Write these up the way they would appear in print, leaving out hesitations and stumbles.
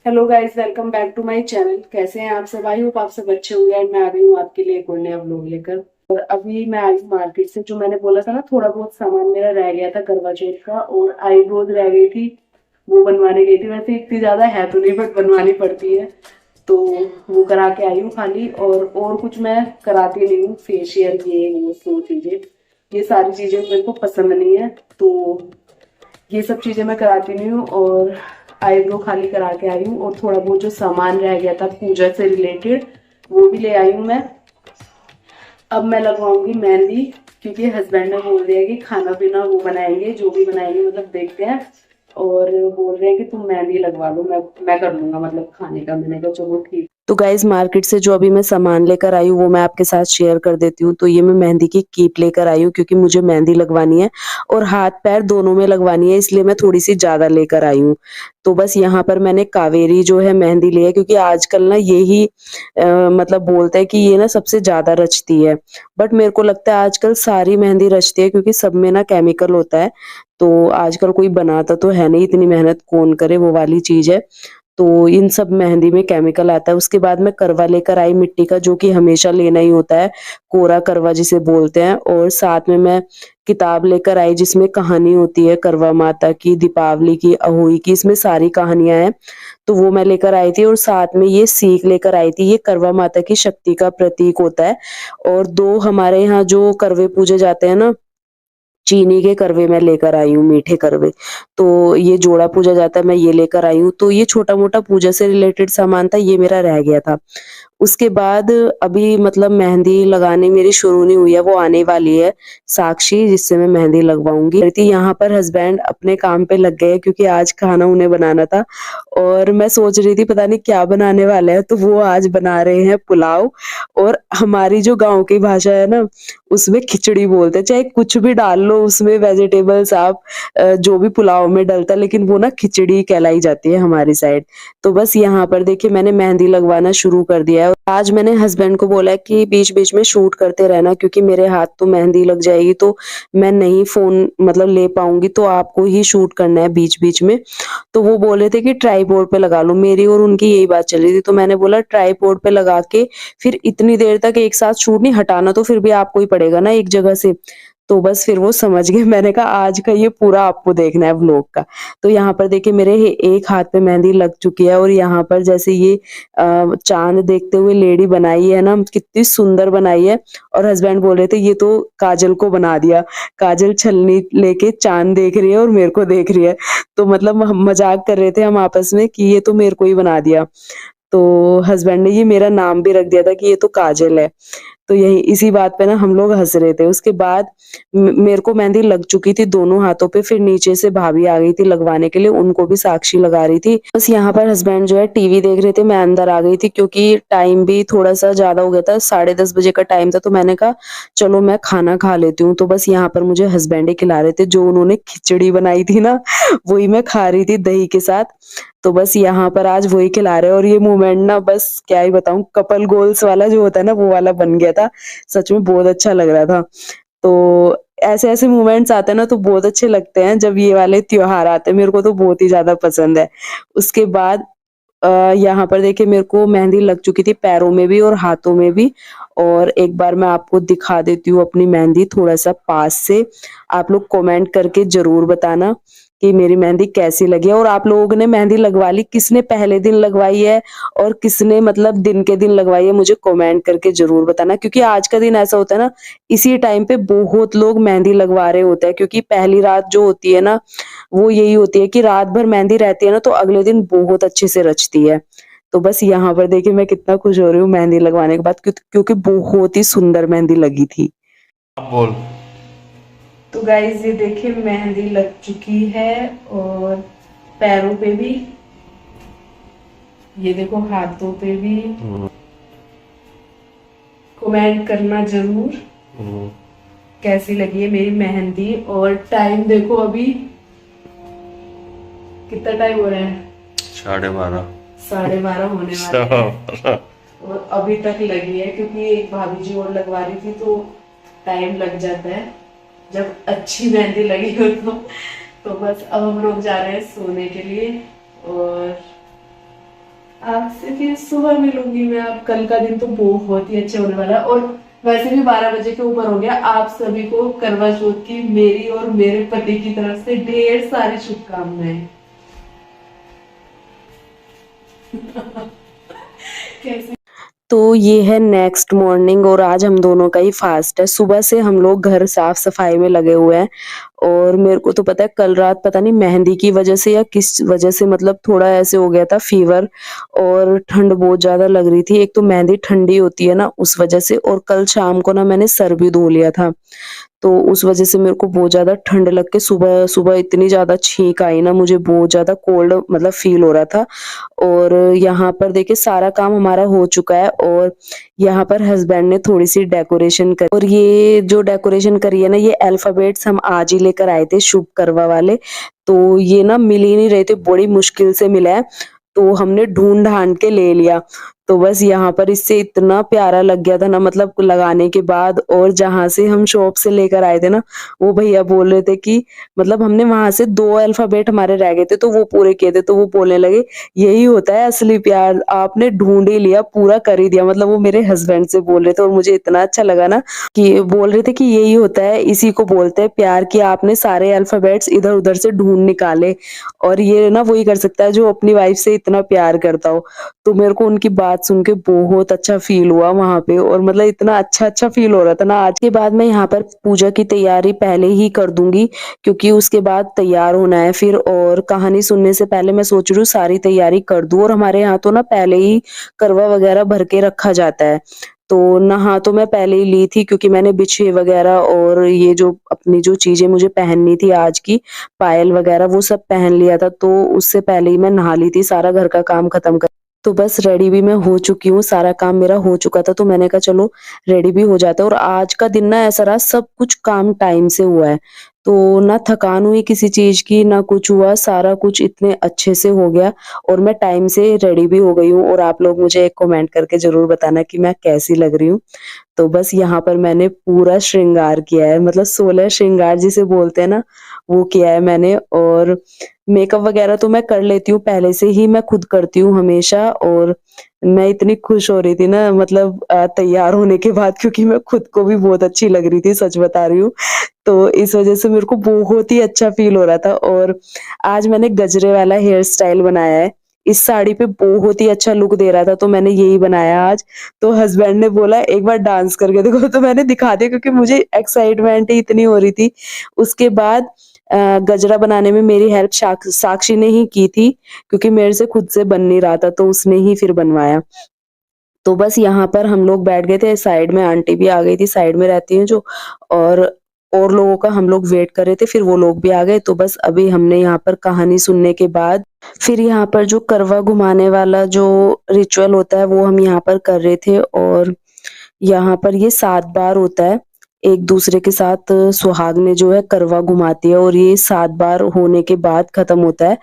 Hello guys, welcome back to my channel. कैसे हैं आप सब? आई होप आप सब अच्छे होंगे। एंड मैं आ गई हूँ आपके लिए एक और नया व्लॉग लेकर। और अभी मैं आई हूँ मार्केट से। जो मैंने बोला था ना, थोड़ा बहुत सामान मेरा रह गया था करवा चौथ का, और आईब्रोज रह गई थी, वो बनवाने गई थी। वैसे इतनी ज्यादा है तो नहीं, बट बनवानी पड़ती है, तो वो करा के आई हूँ खाली। और कुछ मैं कराती नहीं हूँ, फेशियल ये वो सो चीजें, ये सारी चीजें मेरे को पसंद नहीं है, तो ये सब चीजें मैं कराती नहीं हूँ। और आईब्रो खाली करा के आई हूँ, और थोड़ा बहुत जो सामान रह गया था पूजा से रिलेटेड वो भी ले आई हूँ मैं। अब मैं लगवाऊंगी मेहंदी, क्योंकि हस्बैंड ने बोल दिया कि खाना पीना वो बनाएंगे, जो भी बनाएंगे मतलब देखते हैं। और बोल रहे हैं कि तुम मेहंदी लगवा लो, मैं कर लूंगा मतलब खाने का। मैंने कहा चलो ठीक। तो गाइज, मार्केट से जो अभी मैं सामान लेकर आई हूँ वो मैं आपके साथ शेयर कर देती हूँ। तो ये मैं मेहंदी की कीप लेकर आई हूँ, क्योंकि मुझे मेहंदी लगवानी है और हाथ पैर दोनों में लगवानी है, इसलिए मैं थोड़ी सी ज्यादा लेकर आई हूँ। तो बस यहाँ पर मैंने कावेरी जो है मेहंदी ली है, क्योंकि आजकल ना यही मतलब बोलते हैं कि ये ना सबसे ज्यादा रचती है। बट मेरे को लगता है आजकल सारी मेहंदी रचती है, क्योंकि सब में ना केमिकल होता है। तो आजकल कोई बनाता तो है नहीं, इतनी मेहनत कौन करे, वो वाली चीज है। तो इन सब मेहंदी में केमिकल आता है। उसके बाद मैं करवा लेकर आई मिट्टी का, जो कि हमेशा लेना ही होता है, कोरा करवा जिसे बोलते हैं। और साथ में मैं किताब लेकर आई जिसमें कहानी होती है करवा माता की, दीपावली की, अहोई की, इसमें सारी कहानियां हैं। तो वो मैं लेकर आई थी, और साथ में ये सीख लेकर आई थी। ये करवा माता की शक्ति का प्रतीक होता है। और दो हमारे यहाँ जो करवे पूजे जाते हैं ना, चीनी के करवे मैं लेकर आई हूँ, मीठे करवे। तो ये जोड़ा पूजा जाता है, मैं ये लेकर आई हूँ। तो ये छोटा मोटा पूजा से रिलेटेड सामान था, ये मेरा रह गया था। उसके बाद अभी मतलब मेहंदी लगानी मेरी शुरू नहीं हुई है, वो आने वाली है साक्षी, जिससे मैं मेहंदी लगवाऊंगी। थी यहाँ पर हस्बैंड अपने काम पे लग गए, क्योंकि आज खाना उन्हें बनाना था। और मैं सोच रही थी पता नहीं क्या बनाने वाले हैं, तो वो आज बना रहे हैं पुलाव। और हमारी जो गाँव की भाषा है ना, उसमें खिचड़ी बोलते हैं। चाहे कुछ भी डाल लो उसमें, वेजिटेबल्स आप जो भी पुलाव में डलता है, लेकिन वो ना खिचड़ी कहलाई जाती है हमारी साइड। तो बस यहाँ पर देखिए मैंने मेहंदी लगवाना शुरू कर दिया है। आज मैंने हस्बैंड को बोला है कि बीच बीच में शूट करते रहना, क्योंकि मेरे हाथ तो मेहंदी लग जाएगी, तो मैं नहीं फोन मतलब ले पाऊंगी, तो आपको ही शूट करना है बीच बीच में। तो वो बोल रहे थे कि ट्राईपोड पे लगा लो, मेरी और उनकी यही बात चल रही थी। तो मैंने बोला ट्राईपोड पे लगा के फिर इतनी देर तक एक साथ शूट नहीं, हटाना तो फिर भी आपको ही पड़ेगा ना एक जगह से। तो बस फिर वो समझ गए। मैंने कहा आज का ये पूरा आपको देखना है व्लॉग का। तो यहाँ पर देखिए मेरे एक हाथ पे मेहंदी लग चुकी है, और यहाँ पर जैसे ये चांद देखते हुए लेडी बनाई है ना, कितनी सुंदर बनाई है। और हस्बैंड बोल रहे थे ये तो काजल को बना दिया, काजल छलनी लेके चांद देख रही है और मेरे को देख रही है। तो मतलब हम मजाक कर रहे थे हम आपस में कि ये तो मेरे को ही बना दिया। तो हस्बैंड ने ये मेरा नाम भी रख दिया था कि ये तो काजल है। तो यही इसी बात पे ना हम लोग हंस रहे थे। उसके बाद मेरे को मेहंदी लग चुकी थी दोनों हाथों पे, फिर नीचे से भाभी आ गई थी लगवाने के लिए, उनको भी साक्षी लगा रही थी। बस यहाँ पर हस्बैंड जो है टीवी देख रहे थे, मैं अंदर आ गई थी, क्योंकि टाइम भी थोड़ा सा ज्यादा हो गया था, 10:30 बजे का टाइम था। तो मैंने कहा चलो मैं खाना खा लेती हूँ। तो बस यहाँ पर मुझे हस्बैंड ही खिला रहे थे, जो उन्होंने खिचड़ी बनाई थी ना, वही मैं खा रही थी दही के साथ। तो बस यहाँ पर आज वही खिला रहे हैं, और ये मोमेंट ना बस क्या ही बताऊं, कपल गोल्स वाला जो होता है ना, वो वाला बन गया था। सच में बहुत अच्छा लग रहा था। तो ऐसे ऐसे मोमेंट्स आते हैं ना, तो बहुत अच्छे लगते हैं जब ये वाले त्योहार आते हैं। मेरे को तो बहुत ही ज्यादा पसंद है। उसके बाद यहाँ पर देखिए मेरे को मेहंदी लग चुकी थी पैरों में भी और हाथों में भी। और एक बार मैं आपको दिखा देती हूँ अपनी मेहंदी थोड़ा सा पास से। आप लोग कमेंट करके जरूर बताना कि मेरी मेहंदी कैसी लगी है, और आप लोगों ने मेहंदी लगवा ली, किसने पहले दिन लगवाई है और किसने मतलब दिन के दिन लगवाई है, मुझे कमेंट करके जरूर बताना। क्योंकि आज का दिन ऐसा होता है ना, इसी टाइम पे बहुत लोग मेहंदी लगवा रहे होते हैं, क्योंकि पहली रात जो होती है ना, वो यही होती है कि रात भर मेहंदी रहती है ना, तो अगले दिन बहुत अच्छे से रचती है। तो बस यहाँ पर देखिए मैं कितना खुश हो रही हूँ मेहंदी लगवाने के बाद, क्योंकि बहुत ही सुंदर मेहंदी लगी थी। आप बोल। तो गाइज ये देखिए मेहंदी लग चुकी है, और पैरों पे भी, ये देखो हाथों पे भी। कमेंट करना जरूर कैसी लगी है मेरी मेहंदी। और टाइम देखो अभी कितना टाइम हो रहा है, 12:30। 12:30 होने वाले हैं, और अभी तक लगी है। क्योंकि एक भाभी जी और लगवा रही थी, तो टाइम लग जाता है जब अच्छी मेहंदी लगी हो तो बस अब हम लोग जा रहे हैं सोने के लिए। और आपसे फिर सुबह मिलूंगी मैं। अब कल का दिन तो बहुत ही अच्छा होने वाला है, और वैसे भी 12 बजे के ऊपर हो गया। आप सभी को करवा चौथ की मेरी और मेरे पति की तरफ से ढेर सारी शुभकामनाएं। कैसे। तो ये है नेक्स्ट मॉर्निंग, और आज हम दोनों का ही फास्ट है। सुबह से हम लोग घर साफ सफाई में लगे हुए हैं, और मेरे को तो पता है कल रात पता नहीं मेहंदी की वजह से या किस वजह से मतलब थोड़ा ऐसे हो गया था फीवर, और ठंड बहुत ज्यादा लग रही थी। एक तो मेहंदी ठंडी होती है ना उस वजह से, और कल शाम को ना मैंने सर भी धो लिया था, तो उस वजह से मेरे को बहुत ज़्यादा ठंड लग के सुबह सुबह इतनी ज़्यादा छींक आई ना, मुझे बहुत ज़्यादा कोल्ड मतलब फील हो रहा था। और यहाँ पर देखिए सारा काम हमारा हो चुका है, और यहाँ पर हस्बैंड ने थोड़ी सी डेकोरेशन करी, और ये जो डेकोरेशन करी है ना, ये अल्फाबेट्स हम आज ही लेकर आए थे शुभ करवा वाले। तो ये ना मिल ही नहीं रहे थे, बड़ी मुश्किल से मिला है, तो हमने ढूंढ ढांड के ले लिया। तो बस यहाँ पर इससे इतना प्यारा लग गया था ना, मतलब लगाने के बाद। और जहाँ से हम शॉप से लेकर आए थे ना, वो भैया बोल रहे थे कि मतलब हमने वहां से 2 अल्फाबेट हमारे रह गए थे, तो वो पूरे किए थे, तो वो बोलने लगे यही होता है असली प्यार, आपने ढूंढ ही लिया, पूरा कर ही दिया। मतलब वो मेरे हस्बैंड से बोल रहे थे, और मुझे इतना अच्छा लगा ना कि बोल रहे थे कि यही होता है, इसी को बोलते हैं प्यार, कि आपने सारे अल्फाबेट्स इधर उधर से ढूंढ निकाले, और ये ना वही कर सकता है जो अपनी वाइफ से इतना प्यार करता हो। तो मेरे को उनकी बात सुन के बहुत अच्छा फील हुआ वहां पे, और मतलब इतना अच्छा अच्छा फील हो रहा था ना। आज के बाद मैं यहाँ पर पूजा की तैयारी पहले ही कर दूंगी, क्योंकि उसके बाद तैयार होना है फिर, और कहानी सुनने से पहले मैं सोच रही हूँ सारी तैयारी कर दूं। और हमारे यहाँ तो ना पहले ही करवा वगैरह भर के रखा जाता है, तो नहा तो मैं पहले ही ली थी, क्योंकि मैंने बिछे वगैरह और ये जो अपनी जो चीजें मुझे पहननी थी आज की, पायल वगैरह, वो सब पहन लिया था। तो उससे पहले ही मैं नहा ली थी, सारा घर का काम खत्म कर। तो बस रेडी भी मैं हो चुकी हूँ, सारा काम मेरा हो चुका था, तो मैंने कहा चलो रेडी भी हो जाता है। और आज का दिन ना ऐसा रहा, सब कुछ काम टाइम से हुआ है, तो ना थकान हुई किसी चीज की, ना कुछ हुआ, सारा कुछ इतने अच्छे से हो गया, और मैं टाइम से रेडी भी हो गई हूँ। और आप लोग मुझे एक कमेंट करके जरूर बताना कि मैं कैसी लग रही हूँ। तो बस यहाँ पर मैंने पूरा श्रृंगार किया है, मतलब 16 श्रृंगार जिसे बोलते हैं ना, वो किया है मैंने। और मेकअप वगैरह तो मैं कर लेती हूँ, पहले से ही मैं खुद करती हूँ हमेशा। और मैं इतनी खुश हो रही थी ना, मतलब तैयार होने के बाद, क्योंकि मैं खुद को भी बहुत अच्छी लग रही थी, सच बता रही हूँ। तो इस वजह से मेरे को बहुत ही अच्छा फील हो रहा था। और आज मैंने गजरे वाला हेयर स्टाइल बनाया है, इस साड़ी पे बहुत ही अच्छा लुक दे रहा था, तो मैंने यही बनाया आज। तो हस्बैंड ने बोला एक बार डांस करके देखो, तो मैंने दिखा दिया, क्योंकि मुझे एक्साइटमेंट ही इतनी हो रही थी। उसके बाद गजरा बनाने में मेरी हेल्प साक्षी ने ही की थी, क्योंकि मेरे से खुद से बन नहीं रहा था, तो उसने ही फिर बनवाया। तो बस यहाँ पर हम लोग बैठ गए थे, साइड में आंटी भी आ गई थी, साइड में रहती हैं जो। और लोगों का हम लोग वेट कर रहे थे, फिर वो लोग भी आ गए। तो बस अभी हमने यहाँ पर कहानी सुनने के बाद फिर यहाँ पर जो करवा घुमाने वाला जो रिचुअल होता है, वो हम यहाँ पर कर रहे थे। और यहाँ पर ये 7 बार होता है, एक दूसरे के साथ सुहागने जो है करवा घुमाती है, और ये 7 बार होने के बाद खत्म होता है।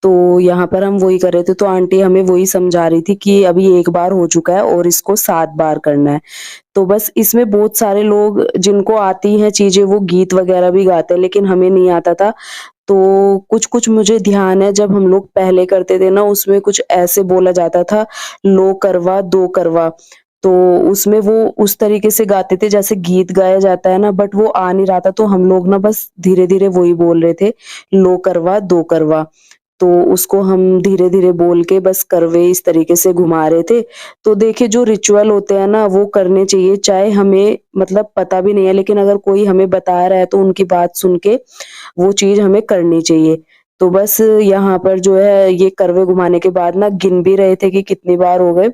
तो यहाँ पर हम वही कर रहे थे, तो आंटी हमें वही समझा रही थी कि अभी एक बार हो चुका है और इसको 7 बार करना है। तो बस इसमें बहुत सारे लोग जिनको आती हैं चीजें, वो गीत वगैरह भी गाते हैं, लेकिन हमें नहीं आता था। तो कुछ कुछ मुझे ध्यान है, जब हम लोग पहले करते थे ना, उसमें कुछ ऐसे बोला जाता था, लो करवा दो करवा। तो उसमें वो उस तरीके से गाते थे जैसे गीत गाया जाता है ना, बट वो आ नहीं रहा था, तो हम लोग ना बस धीरे धीरे वही बोल रहे थे, लो करवा दो करवा। तो उसको हम धीरे धीरे बोल के बस करवे इस तरीके से घुमा रहे थे। तो देखिए जो रिचुअल होते हैं ना, वो करने चाहिए, चाहे हमें मतलब पता भी नहीं है, लेकिन अगर कोई हमें बता रहा है तो उनकी बात सुन के वो चीज हमें करनी चाहिए। तो बस यहाँ पर जो है ये करवे घुमाने के बाद ना गिन भी रहे थे कि कितनी बार हो गए।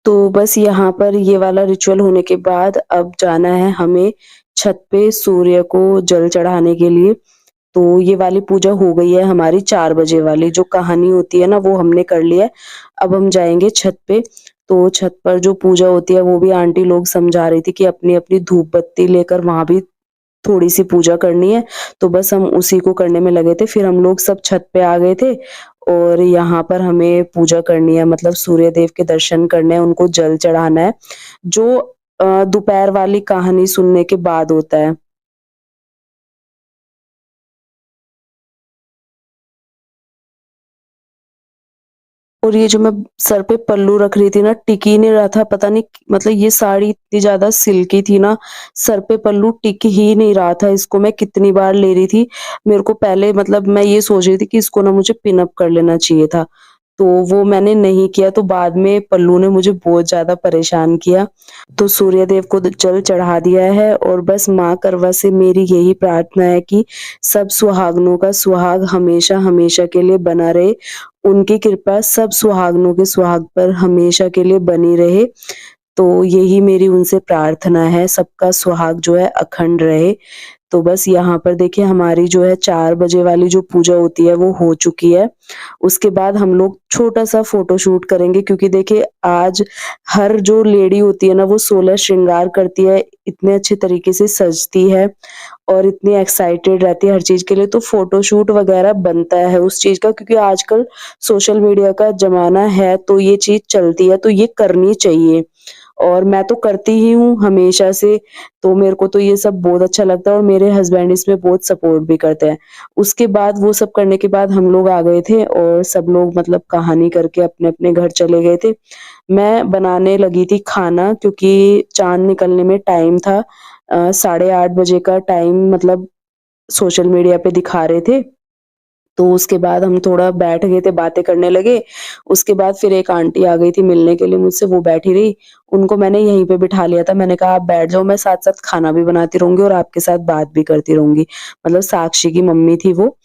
तो बस यहाँ पर ये वाला रिचुअल होने के बाद अब जाना है हमें छत पे सूर्य को जल चढ़ाने के लिए। तो ये वाली पूजा हो गई है हमारी, 4 बजे वाली जो कहानी होती है ना, वो हमने कर लिया है। अब हम जाएंगे छत पे। तो छत पर जो पूजा होती है, वो भी आंटी लोग समझा रही थी कि अपनी अपनी धूप बत्ती लेकर वहां भी थोड़ी सी पूजा करनी है। तो बस हम उसी को करने में लगे थे, फिर हम लोग सब छत पे आ गए थे। और यहाँ पर हमें पूजा करनी है, मतलब सूर्य देव के दर्शन करने हैं, उनको जल चढ़ाना है। जो दोपहर वाली कहानी सुनने के बाद होता है। और ये जो मैं सर पे पल्लू रख रही थी ना, टिक ही नहीं रहा था, पता नहीं मतलब ये साड़ी इतनी ज़्यादा सिल्की थी ना, सर पे पल्लू टिक ही नहीं रहा था। इसको मैं कितनी बार ले रही थी। मेरे को पहले मतलब मैं ये सोच रही थी कि इसको ना मुझे पिन अप कर लेना चाहिए था, तो वो मैंने नहीं किया, तो बाद में पल्लू ने मुझे बहुत ज़्यादा परेशान किया। तो सूर्यदेव को जल चढ़ा दिया है और बस माँ करवा से मेरी यही प्रार्थना है कि सब सुहागनों का सुहाग हमेशा हमेशा के लिए बना रहे। उनकी कृपा सब सुहागनों के सुहाग पर हमेशा के लिए बनी रहे। तो यही मेरी उनसे प्रार्थना है, सबका सुहाग जो है अखंड रहे। तो बस यहाँ पर देखिए हमारी जो है 4 बजे वाली जो पूजा होती है वो हो चुकी है। उसके बाद हम लोग छोटा-सा फ़ोटोशूट करेंगे, क्योंकि देखिए आज हर जो लेडी होती है ना वो 16 श्रृंगार करती है, इतने अच्छे तरीके से सजती है और इतनी एक्साइटेड रहती है हर चीज़ के लिए, तो फ़ोटोशूट वगैरह बनता है उस चीज़ का, क्योंकि आजकल सोशल मीडिया का ज़माना है तो ये चीज़ चलती है, तो ये करनी चाहिए। और मैं तो करती ही हूँ हमेशा से, तो मेरे को तो ये सब बहुत अच्छा लगता है और मेरे हस्बैंड इसमें बहुत सपोर्ट भी करते हैं। उसके बाद वो सब करने के बाद हम लोग आ गए थे और सब लोग मतलब कहानी करके अपने-अपने घर चले गए थे। मैं बनाने लगी थी खाना, क्योंकि चाँद निकलने में टाइम था। 8:30 बजे का टाइम मतलब सोशल मीडिया पे दिखा रहे थे। तो उसके बाद हम थोड़ा बैठ गए थे, बातें करने लगे। उसके बाद फिर एक आंटी आ गई थी मिलने के लिए मुझसे, वो बैठी रही। उनको मैंने यहीं पे बिठा लिया था। मैंने कहा आप बैठ जाओ, मैं साथ-साथ खाना भी बनाती रहूँगी और आपके साथ बात भी करती रहूँगी। मतलब साक्षी की मम्मी थी वो,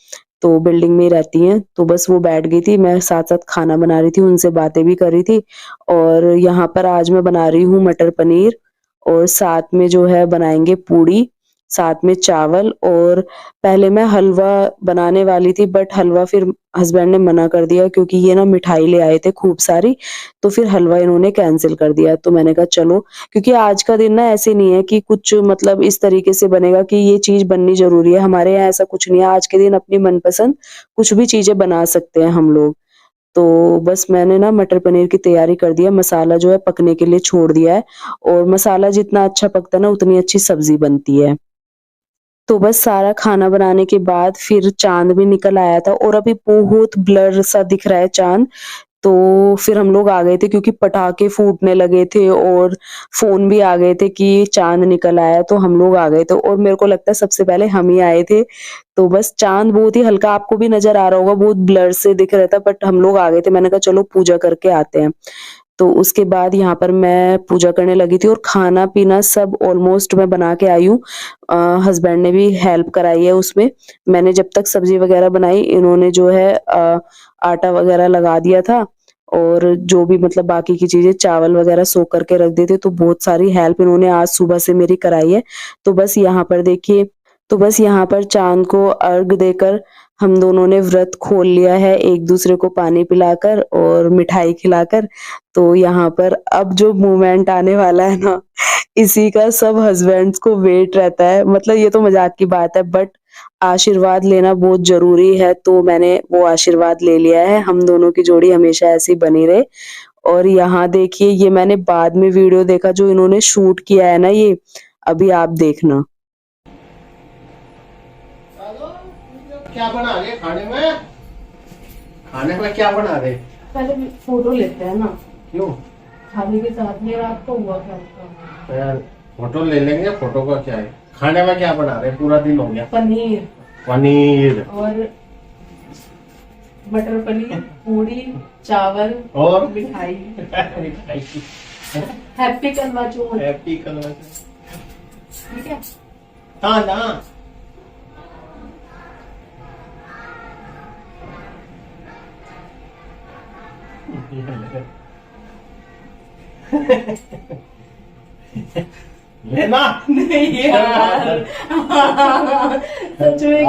तो बिल्डिंग में ही रहती हैं। तो बस वो बैठ गई थी, मैं साथ-साथ खाना बना रही थी, उनसे बातें भी कर रही थी। और यहाँ पर आज मैं बना रही हूँ मटर पनीर और साथ में जो है बनाएँगे पूड़ी, साथ में चावल। और पहले मैं हलवा बनाने वाली थी, बट हलवा फिर हस्बैंड ने मना कर दिया, क्योंकि ये ना मिठाई ले आए थे खूब सारी, तो फिर हलवा इन्होंने कैंसल कर दिया। तो मैंने कहा चलो, क्योंकि आज का दिन ना ऐसे नहीं है कि कुछ मतलब इस तरीके से बनेगा कि ये चीज़ बननी ज़रूरी है। हमारे यहाँ ऐसा कुछ नहीं है, आज के दिन अपनी मनपसंद कुछ भी चीज़ें बना सकते हैं हम लोग। तो बस मैंने ना मटर पनीर की तैयारी कर दी है, मसाला जो है पकने के लिए छोड़ दिया है, और मसाला जितना अच्छा पकता है ना उतनी अच्छी सब्ज़ी बनती है। तो बस सारा खाना बनाने के बाद फिर चाँद भी निकल आया था और अभी बहुत ब्लर सा दिख रहा है चाँद। तो फिर हम लोग आ गए थे, क्योंकि पटाखे फूटने लगे थे और फ़ोन भी आ गए थे कि चाँद निकल आया, तो हम लोग आ गए थे और मेरे को लगता है सबसे पहले हम ही आए थे। तो बस चाँद बहुत ही हल्का आपको भी नज़र आ रहा होगा, बहुत ब्लर से दिख रहा था, बट हम लोग आ गए थे। मैंने कहा चलो पूजा करके आते हैं। तो उसके बाद यहाँ पर मैं पूजा करने लगी थी और खाना-पीना सब ऑलमोस्ट मैं बना के आई हूँ। हस्बैंड ने भी हेल्प कराई है उसमें। मैंने जब तक सब्ज़ी वग़ैरह बनाई, इन्होंने जो है आटा वग़ैरह लगा दिया था और जो भी मतलब बाकी की चीज़ें चावल वग़ैरह सोख करके रख दिए थे, तो बहुत सारी हेल्प इन्होंने आज सुबह से मेरी कराई है। तो बस यहाँ पर देखिए, तो बस यहाँ पर चाँद को अर्घ देकर हम दोनों ने व्रत खोल लिया है, एक-दूसरे को पानी पिलाकर और मिठाई खिलाकर। तो यहाँ पर अब जो मोमेंट आने वाला है ना, इसी का सब हस्बैंड्स को वेट रहता है। मतलब ये तो मज़ाक की बात है, बट आशीर्वाद लेना बहुत ज़रूरी है, तो मैंने वो आशीर्वाद ले लिया है। हम दोनों की जोड़ी हमेशा ऐसी बनी रहे। और यहाँ देखिए, ये मैंने बाद में वीडियो देखा जो इन्होंने शूट किया है ना ये, अभी आप देखना। क्या बना रहे खाने में? खाने में क्या बना रहे? पहले फ़ोटो लेते हैं ना, क्यों? थाली के साथ में रात को हुआ क्या तो यार फोटो ले लेंगे, फोटो का क्या है? खाने में क्या बना रहे? पूरा दिन हो गया। पनीर पनीर और मटर पनीर, पूड़ी, चावल और मिठाई। मिठाई। Happy Karwa Chauth. Happy colour. ठीक है। हाँ ना। लेना नहीं यार। सच में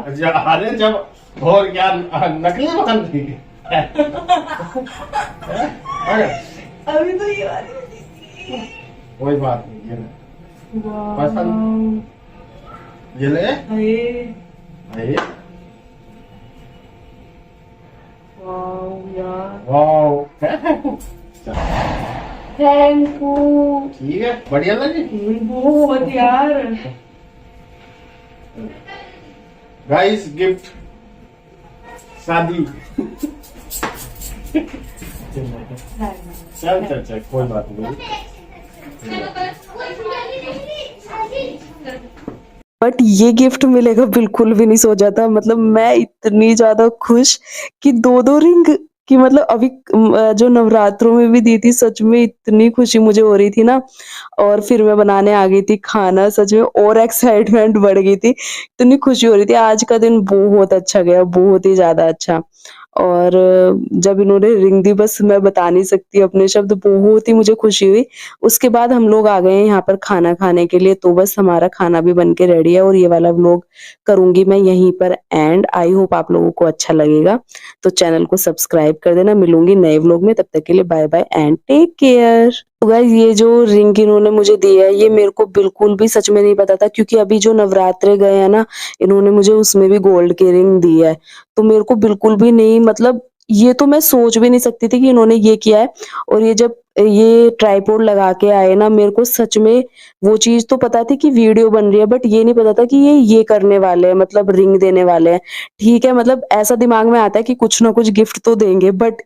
क्या? अरे जब और क्या नकली बन रही है? अरे अभी तो ये वाली कोई बात नहीं, ये ले। पसंद ये ले। अरे वाह यार। वाओ। Thank you. ठीक है, बढ़िया लगी। बहुत यार। गाइस गिफ्ट शादी। चल चल चल, कोई बात नहीं। बट ये गिफ्ट मिलेगा बिल्कुल भी नहीं सोचा था। मतलब मैं इतनी ज्यादा खुश कि दो दो रिंग की, मतलब अभी जो नवरात्रों में भी दी थी, सच में इतनी खुशी मुझे हो रही थी ना। और फिर मैं बनाने आ गई थी खाना, सच में और एक्साइटमेंट बढ़ गई थी, इतनी खुशी हो रही थी। आज का दिन बहुत अच्छा गया, बहुत ही ज्यादा अच्छा। और जब इन्होंने रिंग दी, बस मैं बता नहीं सकती अपने शब्द, बहुत ही मुझे खुशी हुई। उसके बाद हम लोग आ गए हैं यहाँ पर खाना खाने के लिए, तो बस हमारा खाना भी बन के रेडी है और ये वाला व्लॉग करूंगी मैं यहीं पर एंड। आई होप आप लोगों को अच्छा लगेगा, तो चैनल को सब्सक्राइब कर देना। मिलूंगी नए व्लॉग में, तब तक के लिए bye bye and take care. तो गाइस, ये जो रिंग इन्होंने मुझे दी है, ये मेरे को बिल्कुल भी सच में नहीं पता था, क्योंकि अभी जो नवरात्रे गए हैं ना, इन्होंने मुझे उसमें भी गोल्ड की रिंग दी है। तो मेरे को बिल्कुल भी नहीं, मतलब ये तो मैं सोच भी नहीं सकती थी कि इन्होंने ये किया है। और ये जब ये ट्राइपॉड लगा के आए ना, मेरे को सच में वो चीज तो पता थी कि वीडियो बन रही है, बट ये नहीं पता था कि ये करने वाले हैं, मतलब रिंग देने वाले हैं। ठीक है, मतलब ऐसा दिमाग में आता है कि कुछ ना कुछ गिफ्ट तो देंगे, बट